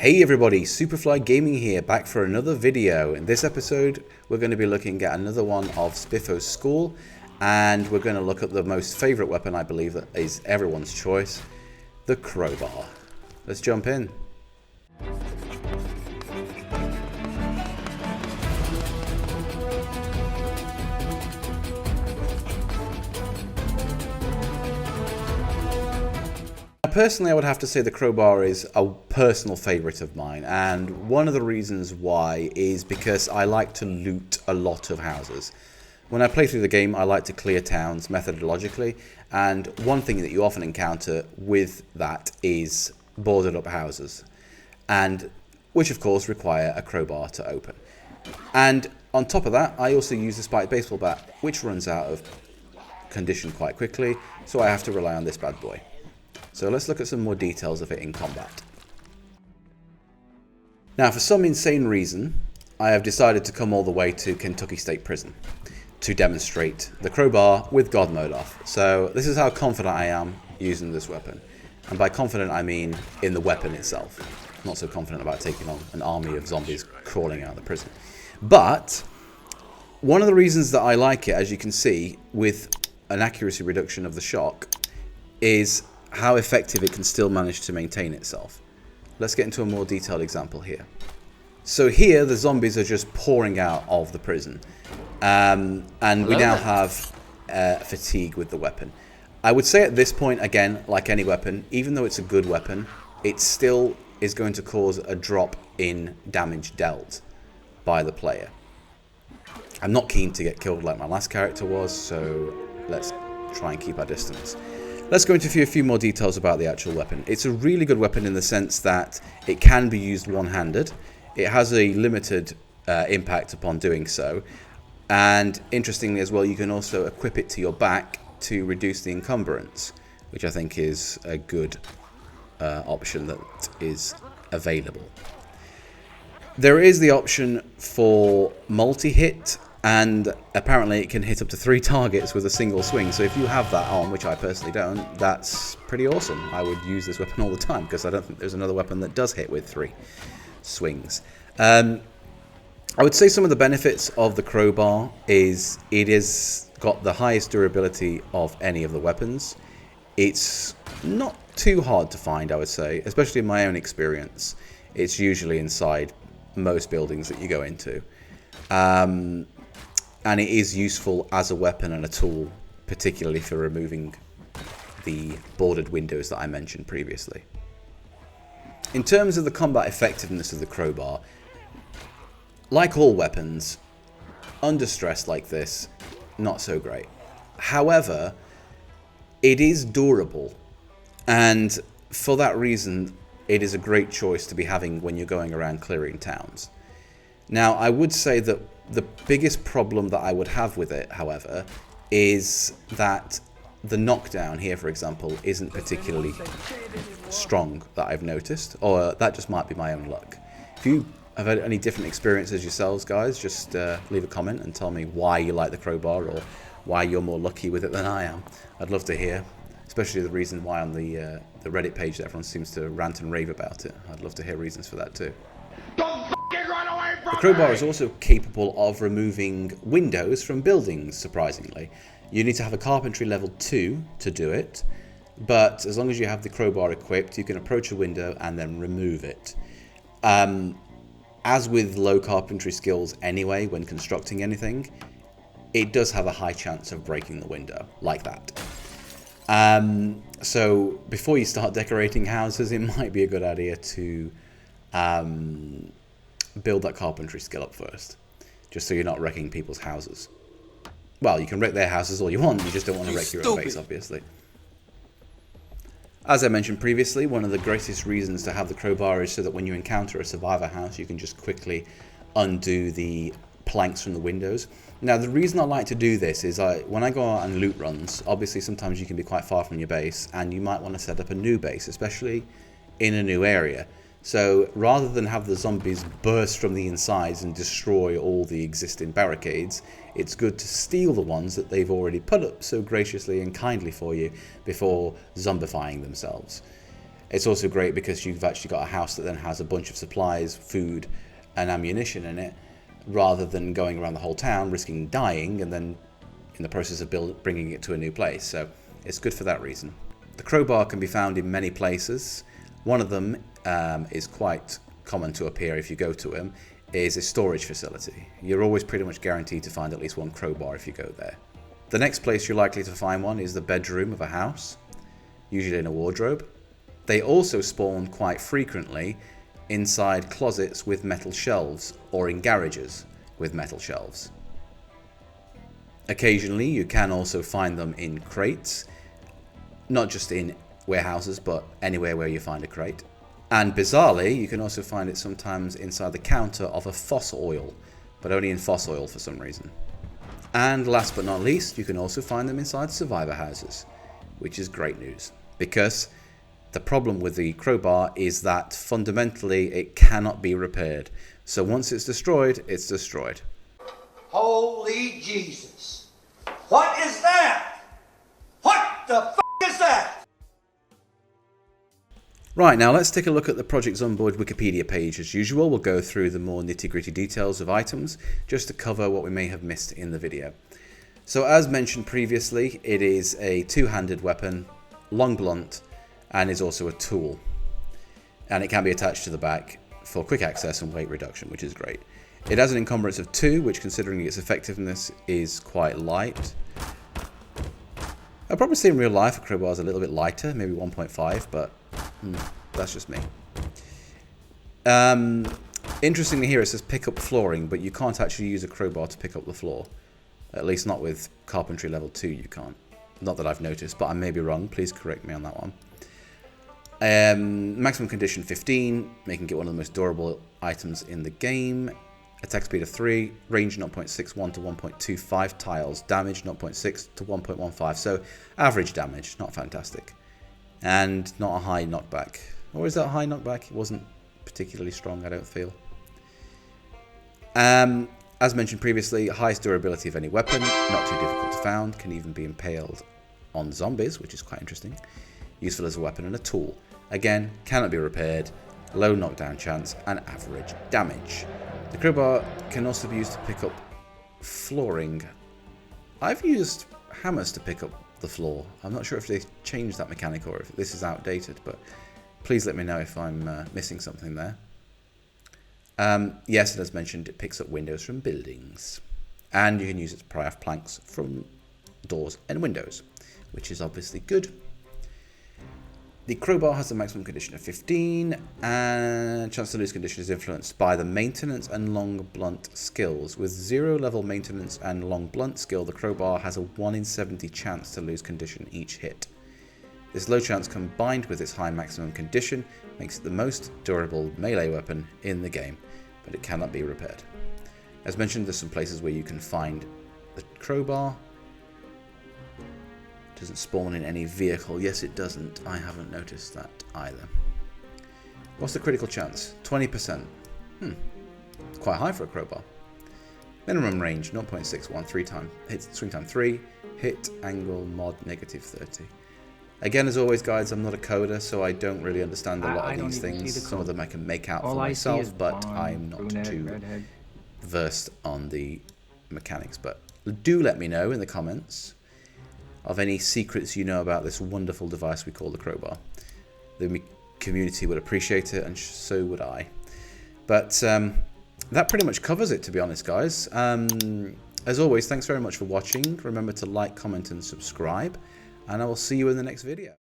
Hey everybody, Superfly Gaming here, back for another video. In this episode, we're going to be looking at another one of Spiffos School, and we're going to look at the most favourite weapon, I believe, that is everyone's choice, the crowbar. Let's jump in. Personally, I would have to say the crowbar is a personal favourite of mine, and one of the reasons why is because I like to loot a lot of houses. When I play through the game, I like to clear towns methodologically, and one thing that you often encounter with that is boarded up houses, and which of course require a crowbar to open. And on top of that, I also use the spiked baseball bat, which runs out of condition quite quickly, so I have to rely on this bad boy. So let's look at some more details of it in combat. Now, for some insane reason, I have decided to come all the way to Kentucky State Prison to demonstrate the crowbar with God mode off. So this is how confident I am using this weapon. And by confident, I mean in the weapon itself. I'm not so confident about taking on an army of zombies crawling out of the prison. But one of the reasons that I like it, as you can see, with an accuracy reduction of the shock, is how effective it can still manage to maintain itself. Let's get into a more detailed example here. So here the zombies are just pouring out of the prison, and we now have fatigue with the weapon. I would say at this point, again, like any weapon, even though it's a good weapon, it still is going to cause a drop in damage dealt by the player. I'm not keen to get killed like my last character was, so let's try and keep our distance. Let's go into a few more details about the actual weapon. It's a really good weapon in the sense that it can be used one-handed. It has a limited impact upon doing so. And interestingly as well, you can also equip it to your back to reduce the encumbrance, which I think is a good option that is available. There is the option for multi-hit, and apparently it can hit up to 3 targets with a single swing. So if you have that on, which I personally don't, that's pretty awesome. I would use this weapon all the time because I don't think there's another weapon that does hit with 3 swings. I would say some of the benefits of the crowbar is it has got the highest durability of any of the weapons. It's not too hard to find, I would say, especially in my own experience. It's usually inside most buildings that you go into. And it is useful as a weapon and a tool, particularly for removing the boarded windows that I mentioned previously. In terms of the combat effectiveness of the crowbar, like all weapons, under stress like this, not so great. However, it is durable, and for that reason, it is a great choice to be having when you're going around clearing towns. Now, I would say that the biggest problem that I would have with it, however, is that the knockdown here, for example, isn't particularly strong that I've noticed, or that just might be my own luck. If you have had any different experiences yourselves, guys, just leave a comment and tell me why you like the crowbar or why you're more lucky with it than I am. I'd love to hear, especially the reason why on the Reddit page that everyone seems to rant and rave about it. I'd love to hear reasons for that too. The crowbar is also capable of removing windows from buildings, surprisingly. You need to have a carpentry level 2 to do it, but as long as you have the crowbar equipped, you can approach a window and then remove it. As with low carpentry skills anyway, when constructing anything, it does have a high chance of breaking the window, like that. So before you start decorating houses, it might be a good idea to build that carpentry skill up first, just so you're not wrecking people's houses. Well, you can wreck their houses all you want, you just don't want to wreck your own base, obviously. As I mentioned previously, one of the greatest reasons to have the crowbar is so that when you encounter a survivor house, you can just quickly undo the planks from the windows. Now, the reason I like to do this is when I go out on loot runs, obviously sometimes you can be quite far from your base, and you might want to set up a new base, especially in a new area. So rather than have the zombies burst from the insides and destroy all the existing barricades, it's good to steal the ones that they've already put up so graciously and kindly for you before zombifying themselves. It's also great because you've actually got a house that then has a bunch of supplies, food and ammunition in it, rather than going around the whole town risking dying and then in the process of bringing it to a new place. So it's good for that reason. The crowbar can be found in many places. One of them is quite common to appear if you go to him, is a storage facility. You're always pretty much guaranteed to find at least one crowbar if you go there. The next place you're likely to find one is the bedroom of a house, usually in a wardrobe. They also spawn quite frequently inside closets with metal shelves or in garages with metal shelves. Occasionally you can also find them in crates, not just in warehouses but anywhere where you find a crate. And bizarrely you can also find it sometimes inside the counter of a Foss oil, but only in Foss oil for some reason. And last but not least, you can also find them inside survivor houses, which is great news, because the problem with the crowbar is that fundamentally it cannot be repaired. So once it's destroyed, it's destroyed. Holy Jesus. What is that? What the f*** is that? Right, now let's take a look at the Project Zomboid Wikipedia page. As usual, we'll go through the more nitty-gritty details of items, just to cover what we may have missed in the video. So as mentioned previously, it is a two-handed weapon, long blunt, and is also a tool. And it can be attached to the back for quick access and weight reduction, which is great. It has an encumbrance of 2, which considering its effectiveness is quite light. I'd probably say in real life a crowbar is a little bit lighter, maybe 1.5, but that's just me. Interestingly here it says pick up flooring, but you can't actually use a crowbar to pick up the floor. At least not with carpentry level 2 you can't. Not that I've noticed, but I may be wrong. Please correct me on that one. Maximum condition 15, making it one of the most durable items in the game. Attack speed of 3, range 0.61 to 1.25 tiles, damage 0.6 to 1.15, so average damage, not fantastic. And not a high knockback. Or is that a high knockback? It wasn't particularly strong, I don't feel. As mentioned previously, highest durability of any weapon, not too difficult to found, can even be impaled on zombies, which is quite interesting. Useful as a weapon and a tool. Again, cannot be repaired, low knockdown chance, and average damage. The crowbar can also be used to pick up flooring. I've used hammers to pick up the floor. I'm not sure if they changed that mechanic or if this is outdated, but please let me know if I'm missing something there. Yes, and as mentioned, it picks up windows from buildings. And you can use it to pry off planks from doors and windows, which is obviously good. The crowbar has a maximum condition of 15, and chance to lose condition is influenced by the maintenance and long blunt skills. With 0 level maintenance and long blunt skill, the crowbar has a 1 in 70 chance to lose condition each hit. This low chance combined with its high maximum condition makes it the most durable melee weapon in the game, but it cannot be repaired. As mentioned, there's some places where you can find the crowbar. Doesn't spawn in any vehicle. Yes, it doesn't. I haven't noticed that either. What's the critical chance? 20%. Quite high for a crowbar. Minimum range 0.61, 3 time hit, swing time 3, hit angle mod -30. Again, as always, guys, I'm not a coder, so I don't really understand a lot of these things. Some of them I can make out for myself, but I'm not too versed on the mechanics. But do let me know in the comments of any secrets you know about this wonderful device we call the crowbar. The community would appreciate it, and so would I. But that pretty much covers it, to be honest, guys. As always, thanks very much for watching. Remember to like, comment, and subscribe, and I will see you in the next video.